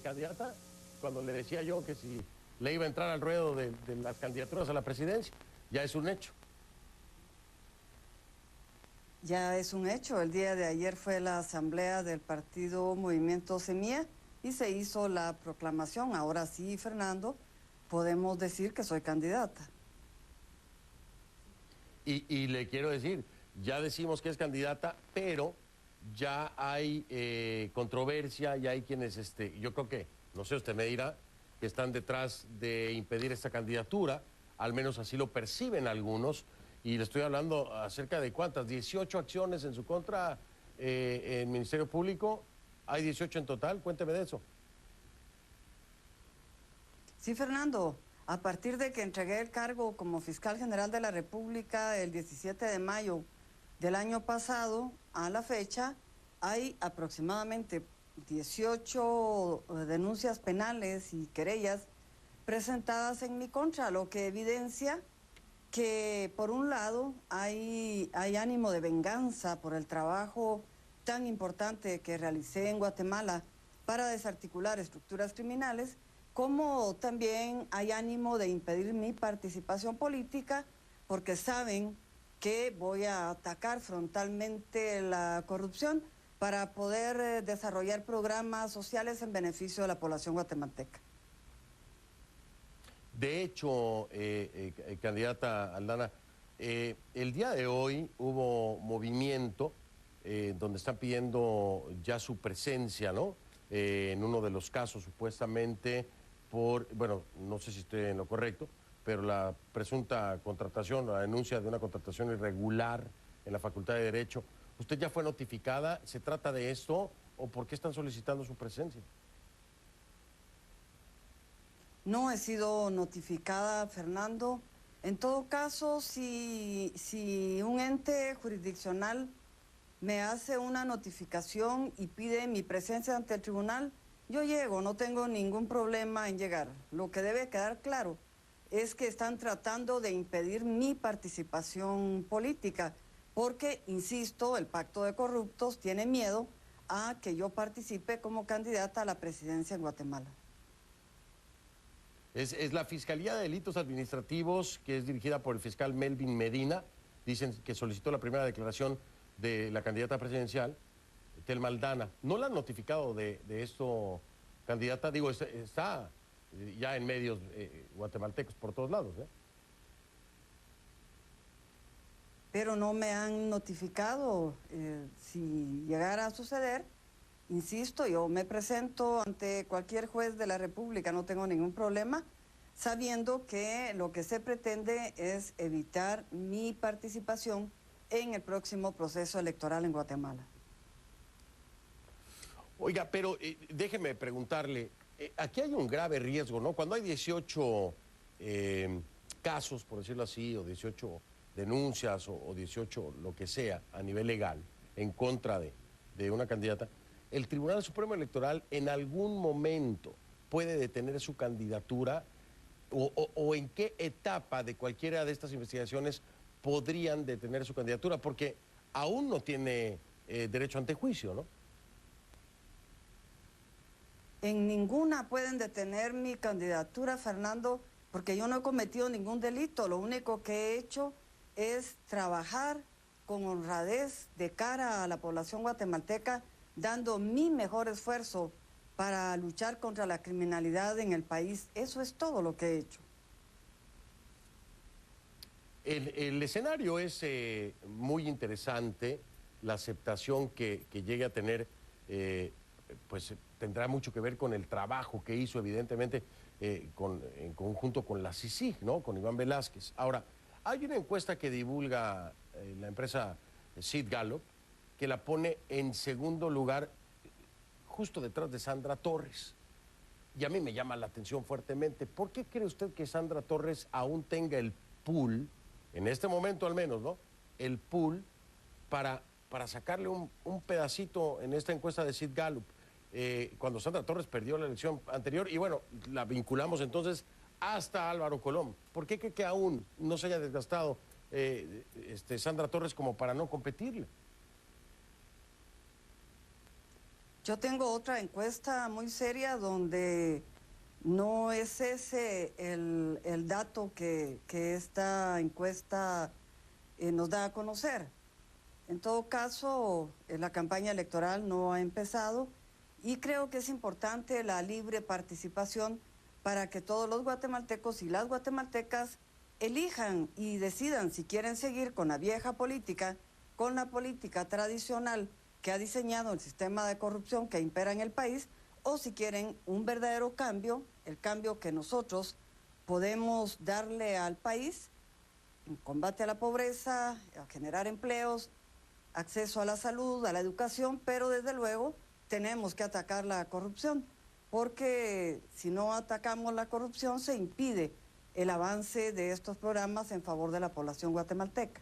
candidata cuando le decía yo que si le iba a entrar al ruedo de las candidaturas a la presidencia. Ya es un hecho. Ya es un hecho. El día de ayer fue la asamblea del partido Movimiento Semilla y se hizo la proclamación. Ahora sí, Fernando, podemos decir que soy candidata. Y le quiero decir, ya decimos que es candidata, pero ya hay controversia, ya hay quienes, yo creo que, no sé, usted me dirá, que están detrás de impedir esta candidatura, al menos así lo perciben algunos, y le estoy hablando acerca de cuántas, 18 acciones en su contra en el Ministerio Público, hay 18 en total, cuénteme de eso. Sí, Fernando, a partir de que entregué el cargo como fiscal general de la República el 17 de mayo del año pasado a la fecha, hay aproximadamente 18 denuncias penales y querellas presentadas en mi contra, lo que evidencia que por un lado hay ánimo de venganza por el trabajo tan importante que realicé en Guatemala para desarticular estructuras criminales, como también hay ánimo de impedir mi participación política porque saben que voy a atacar frontalmente la corrupción para poder desarrollar programas sociales en beneficio de la población guatemalteca. De hecho, candidata Aldana, el día de hoy hubo movimiento donde están pidiendo ya su presencia, ¿no? En uno de los casos, supuestamente, bueno, no sé si estoy en lo correcto, pero la presunta contratación, la denuncia de una contratación irregular en la Facultad de Derecho. ¿Usted ya fue notificada? ¿Se trata de esto o por qué están solicitando su presencia? No he sido notificada, Fernando. En todo caso, si un ente jurisdiccional me hace una notificación y pide mi presencia ante el tribunal, yo llego, no tengo ningún problema en llegar. Lo que debe quedar claro es que están tratando de impedir mi participación política, porque, insisto, el pacto de corruptos tiene miedo a que yo participe como candidata a la presidencia en Guatemala. Es la Fiscalía de Delitos Administrativos, que es dirigida por el fiscal Melvin Medina. Dicen que solicitó la primera declaración de la candidata presidencial, Telma Aldana. ¿No la han notificado de esto, candidata? Digo, está ya en medios guatemaltecos por todos lados, ¿eh? Pero no me han notificado. Si llegara a suceder, insisto, yo me presento ante cualquier juez de la República, no tengo ningún problema, sabiendo que lo que se pretende es evitar mi participación en el próximo proceso electoral en Guatemala. Oiga, pero déjeme preguntarle, aquí hay un grave riesgo, ¿no? Cuando hay 18 casos, por decirlo así, o 18 denuncias o 18 lo que sea a nivel legal en contra de una candidata, el Tribunal Supremo Electoral en algún momento puede detener su candidatura o en qué etapa de cualquiera de estas investigaciones podrían detener su candidatura, porque aún no tiene derecho ante juicio, ¿no? En ninguna pueden detener mi candidatura, Fernando, porque yo no he cometido ningún delito. Lo único que he hecho es trabajar con honradez de cara a la población guatemalteca, dando mi mejor esfuerzo para luchar contra la criminalidad en el país. Eso es todo lo que he hecho. El escenario es muy interesante, la aceptación que llegue a tener, pues tendrá mucho que ver con el trabajo que hizo, evidentemente, en conjunto con la CICIG, ¿no? Con Iván Velázquez. Ahora, hay una encuesta que divulga la empresa Sid Gallup, que la pone en segundo lugar, justo detrás de Sandra Torres. Y a mí me llama la atención fuertemente. ¿Por qué cree usted que Sandra Torres aún tenga el pool, en este momento al menos, ¿no? El pool para sacarle un pedacito en esta encuesta de Sid Gallup, cuando Sandra Torres perdió la elección anterior, y bueno, la vinculamos entonces hasta Álvaro Colom. ¿Por qué cree que aún no se haya desgastado Sandra Torres como para no competirle? Yo tengo otra encuesta muy seria donde no es ese el dato que esta encuesta nos da a conocer. En todo caso, la campaña electoral no ha empezado y creo que es importante la libre participación para que todos los guatemaltecos y las guatemaltecas elijan y decidan si quieren seguir con la vieja política, con la política tradicional que ha diseñado el sistema de corrupción que impera en el país, o si quieren un verdadero cambio, el cambio que nosotros podemos darle al país, en combate a la pobreza, a generar empleos, acceso a la salud, a la educación, pero desde luego tenemos que atacar la corrupción, porque si no atacamos la corrupción se impide el avance de estos programas en favor de la población guatemalteca.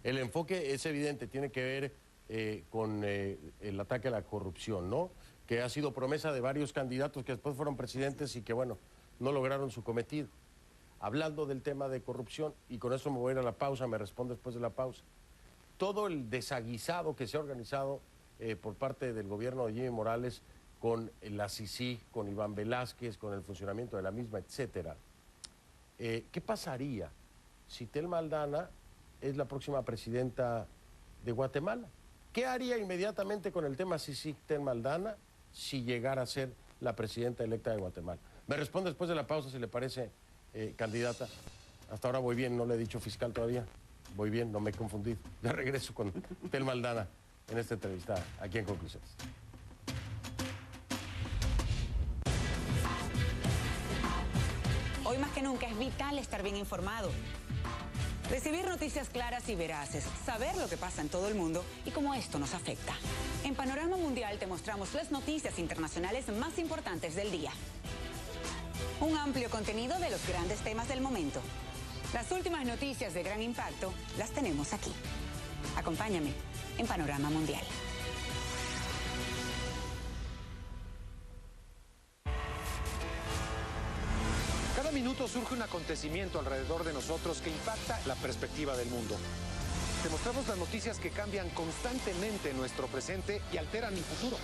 El enfoque es evidente, tiene que ver con el ataque a la corrupción, ¿no? Que ha sido promesa de varios candidatos que después fueron presidentes y que, bueno, no lograron su cometido. Hablando del tema de corrupción, y con eso me voy a ir a la pausa, me respondo después de la pausa. Todo el desaguisado que se ha organizado por parte del gobierno de Jimmy Morales con la CICIG, con Iván Velázquez, con el funcionamiento de la misma, etcétera. ¿Qué pasaría si Thelma Aldana es la próxima presidenta de Guatemala? ¿Qué haría inmediatamente con el tema CICIG Thelma Aldana si llegara a ser la presidenta electa de Guatemala? Me responde después de la pausa, si le parece, candidata. Hasta ahora voy bien, no le he dicho fiscal todavía. Voy bien, no me he confundido. Ya regreso con Thelma Aldana en esta entrevista, aquí en Conclusiones. Hoy más que nunca es vital estar bien informado. Recibir noticias claras y veraces, saber lo que pasa en todo el mundo y cómo esto nos afecta. En Panorama Mundial te mostramos las noticias internacionales más importantes del día. Un amplio contenido de los grandes temas del momento. Las últimas noticias de gran impacto las tenemos aquí. Acompáñame en Panorama Mundial. Cada minuto surge un acontecimiento alrededor de nosotros que impacta la perspectiva del mundo. Te mostramos las noticias que cambian constantemente nuestro presente y alteran el futuro.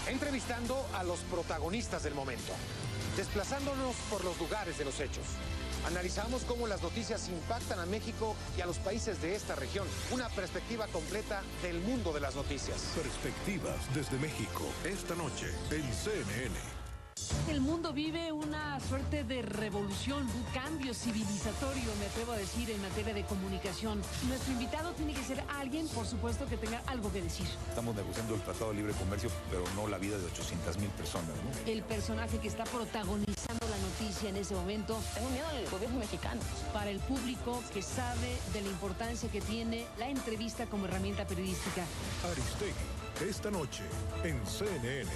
Entrevistando a los protagonistas del momento. Desplazándonos por los lugares de los hechos. Analizamos cómo las noticias impactan a México y a los países de esta región. Una perspectiva completa del mundo de las noticias. Perspectivas desde México. Esta noche en CNN. El mundo vive una suerte de revolución, un cambio civilizatorio, me atrevo a decir, en materia de comunicación. Nuestro invitado tiene que ser alguien, por supuesto, que tenga algo que decir. Estamos negociando el Tratado de Libre Comercio, pero no la vida de 800,000 personas, ¿no? El personaje que está protagonizando la noticia en ese momento. Tengo miedo al gobierno mexicano. Para el público que sabe de la importancia que tiene la entrevista como herramienta periodística. Aristegui, esta noche en CNN.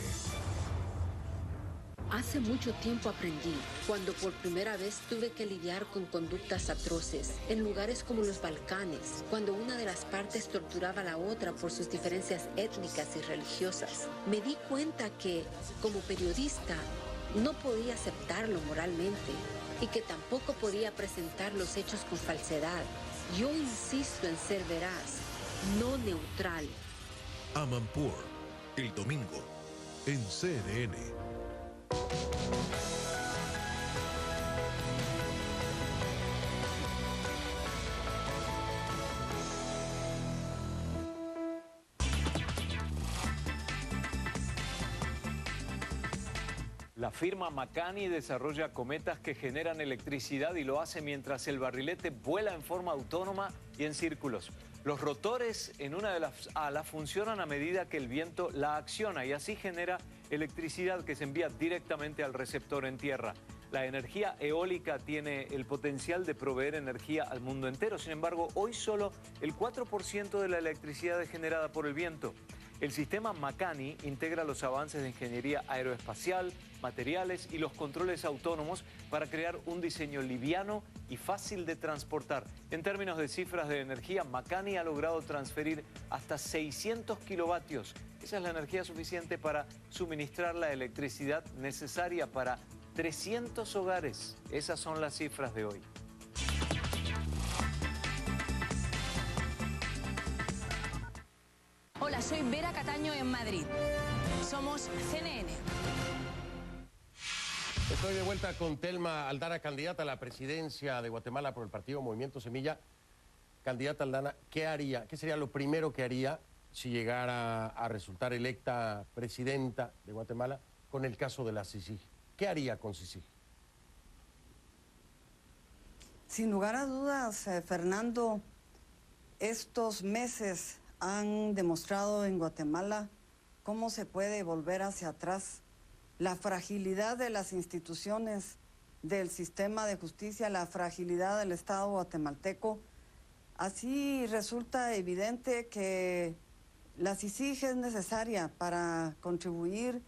Hace mucho tiempo aprendí, cuando por primera vez tuve que lidiar con conductas atroces, en lugares como los Balcanes, cuando una de las partes torturaba a la otra por sus diferencias étnicas y religiosas. Me di cuenta que, como periodista, no podía aceptarlo moralmente y que tampoco podía presentar los hechos con falsedad. Yo insisto en ser veraz, no neutral. Amanpour, el domingo en CNN. La firma Makani desarrolla cometas que generan electricidad y lo hace mientras el barrilete vuela en forma autónoma y en círculos. Los rotores en una de las alas funcionan a medida que el viento la acciona y así genera electricidad que se envía directamente al receptor en tierra. La energía eólica tiene el potencial de proveer energía al mundo entero. Sin embargo, hoy solo el 4% de la electricidad es generada por el viento. El sistema Makani integra los avances de ingeniería aeroespacial, materiales y los controles autónomos para crear un diseño liviano y fácil de transportar. En términos de cifras de energía, Makani ha logrado transferir hasta 600 kilovatios. Esa es la energía suficiente para suministrar la electricidad necesaria para 300 hogares. Esas son las cifras de hoy. Hola, Hola, soy Vera Cataño en Madrid. Somos CNN. Estoy de vuelta con Telma Aldana, candidata a la presidencia de Guatemala por el partido Movimiento Semilla. Candidata Aldana, ¿qué haría? ¿Qué sería lo primero que haría si llegara a resultar electa presidenta de Guatemala con el caso de la CICIG? ¿Qué haría con CICIG? Sin lugar a dudas, Fernando, estos meses han demostrado en Guatemala cómo se puede volver hacia atrás. La fragilidad de las instituciones del sistema de justicia, la fragilidad del Estado guatemalteco. Así resulta evidente que la CICIG es necesaria para contribuir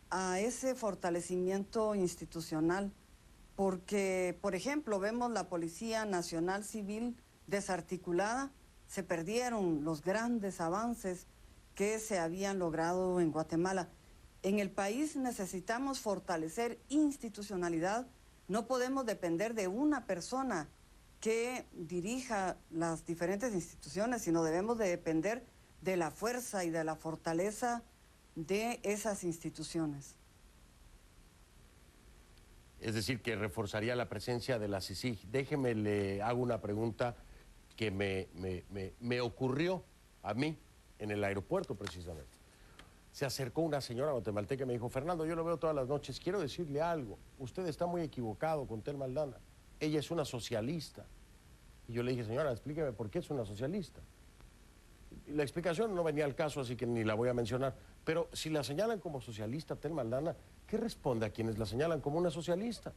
a ese fortalecimiento institucional, porque, por ejemplo, vemos la Policía Nacional Civil desarticulada, se perdieron los grandes avances que se habían logrado en Guatemala. En el país necesitamos fortalecer institucionalidad, no podemos depender de una persona que dirija las diferentes instituciones, sino debemos de depender de la fuerza y de la fortaleza de esas instituciones. Es decir, que reforzaría la presencia de la CICIG. Déjeme, le hago una pregunta que me ocurrió a mí en el aeropuerto precisamente. Se acercó una señora guatemalteca y me dijo, Fernando, yo lo veo todas las noches, quiero decirle algo, usted está muy equivocado con Telma Aldana, ella es una socialista. Y yo le dije, señora, explíqueme por qué es una socialista. La explicación no venía al caso, así que ni la voy a mencionar, pero si la señalan como socialista Telma Aldana, ¿qué responde a quienes la señalan como una socialista?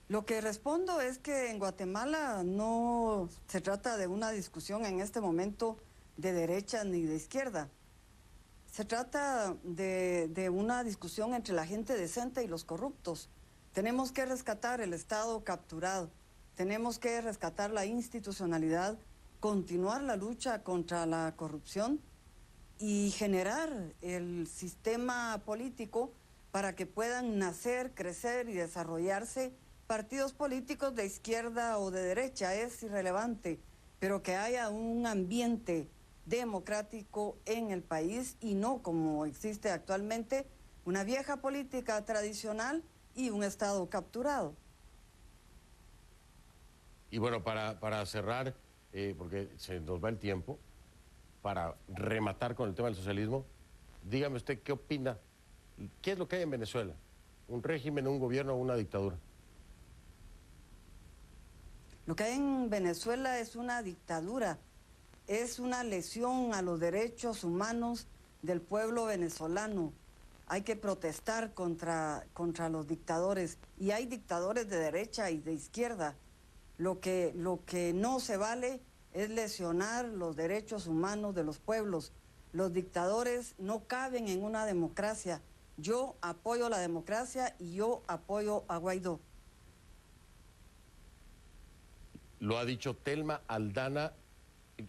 Lo que respondo es que en Guatemala no se trata de una discusión en este momento de derecha ni de izquierda. Se trata de una discusión entre la gente decente y los corruptos. Tenemos que rescatar el Estado capturado, tenemos que rescatar la institucionalidad, continuar la lucha contra la corrupción y generar el sistema político para que puedan nacer, crecer y desarrollarse partidos políticos de izquierda o de derecha. Es irrelevante, pero que haya un ambiente democrático en el país y no como existe actualmente, una vieja política tradicional y un Estado capturado. Y bueno, para cerrar, porque se nos va el tiempo, para rematar con el tema del socialismo, dígame usted qué opina, qué es lo que hay en Venezuela, un régimen, un gobierno o una dictadura. Lo que hay en Venezuela es una dictadura, es una lesión a los derechos humanos del pueblo venezolano. Hay que protestar contra los dictadores, y hay dictadores de derecha y de izquierda. Lo que no se vale es lesionar los derechos humanos de los pueblos. Los dictadores no caben en una democracia. Yo apoyo la democracia y yo apoyo a Guaidó. Lo ha dicho Telma Aldana.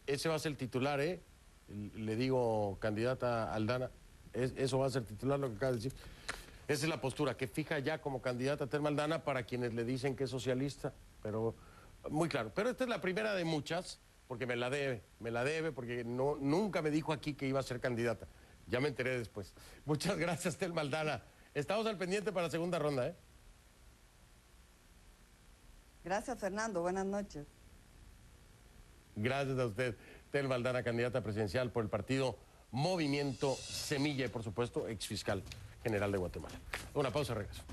Ese va a ser el titular, ¿eh? Le digo, candidata Aldana, eso va a ser titular, lo que acaba de decir. Esa es la postura que fija ya como candidata Telma Aldana para quienes le dicen que es socialista, pero muy claro. Pero esta es la primera de muchas, porque me la debe, porque nunca me dijo aquí que iba a ser candidata. Ya me enteré después. Muchas gracias, Telma Aldana. Estamos al pendiente para la segunda ronda, ¿eh? Gracias, Fernando. Buenas noches. Gracias a usted, Telma Aldana, candidata presidencial por el partido Movimiento Semilla y, por supuesto, exfiscal general de Guatemala. Una pausa, regreso.